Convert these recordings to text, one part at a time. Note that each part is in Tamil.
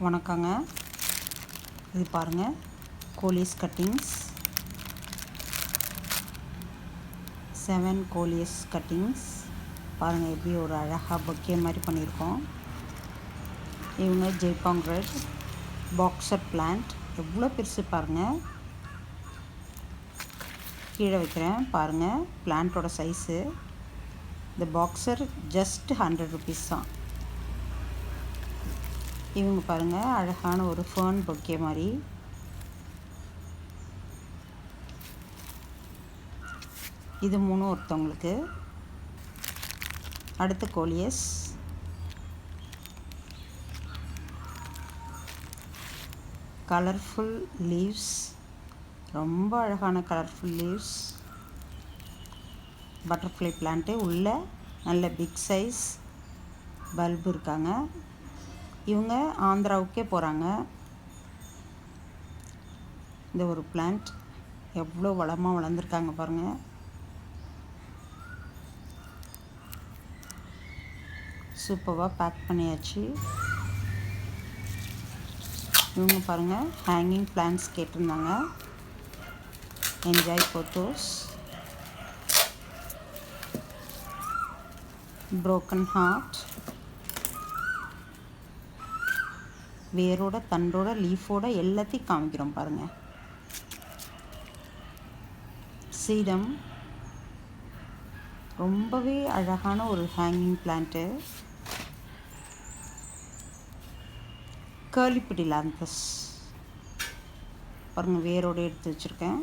வணக்கங்க. இது பாருங்கள், கோலியஸ் கட்டிங்ஸ் 7 கோலியஸ் கட்டிங்ஸ் பாருங்கள். எப்படி ஒரு அழகாக பொக்கே மாதிரி பண்ணியிருக்கோம். இவங்க ஜெய்பாங் ரெட் பாக்ஸர் பிளான்ட் எவ்வளோ பெருசு பாருங்கள். கீழே வைக்கிறேன் பாருங்கள் பிளான்ட்டோட சைஸு. இந்த பாக்ஸர் ஜஸ்ட் 100 ருபீஸ் தான். இவங்க பாருங்கள், அழகான ஒரு ஃபர்ன் பொக்கே மாதிரி. இது 3 ஒருத்தவங்களுக்கு. அடுத்து கோலியஸ் கலர்ஃபுல் லீவ்ஸ், ரொம்ப அழகான கலர்ஃபுல் லீவ்ஸ். பட்டர்ஃப்ளை பிளான்ட்டு உள்ள நல்ல பிக் சைஸ் பல்பு இருக்காங்க. இவங்க ஆந்திராவுக்கே போகிறாங்க. இந்த ஒரு பிளான்ட் எவ்வளோ வளமாக வளர்ந்துருக்காங்க பாருங்கள். சூப்பராக பேக் பண்ணியாச்சு. இவங்க பாருங்கள், ஹேங்கிங் பிளான்ட்ஸ் கேட்டிருந்தாங்க. என்ஜாய் போத்தோஸ், ப்ரோக்கன் ஹார்ட், வேரோட தண்டோட லீஃபோட எல்லாத்தையும் காமிக்கிறோம் பாருங்கள். சீடம் ரொம்பவே அழகான ஒரு ஹேங்கிங் பிளான்ட்டு. கர்லிபிடிலாந்தஸ் பாருங்கள், வேரோடு எடுத்து வச்சுருக்கேன்.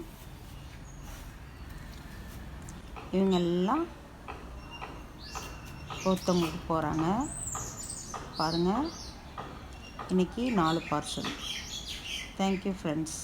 இவங்க எல்லாம் ஒருத்தவங்களுக்கு போகிறாங்க பாருங்கள். இன்றைக்கி 4 பார்சல். Thank you friends.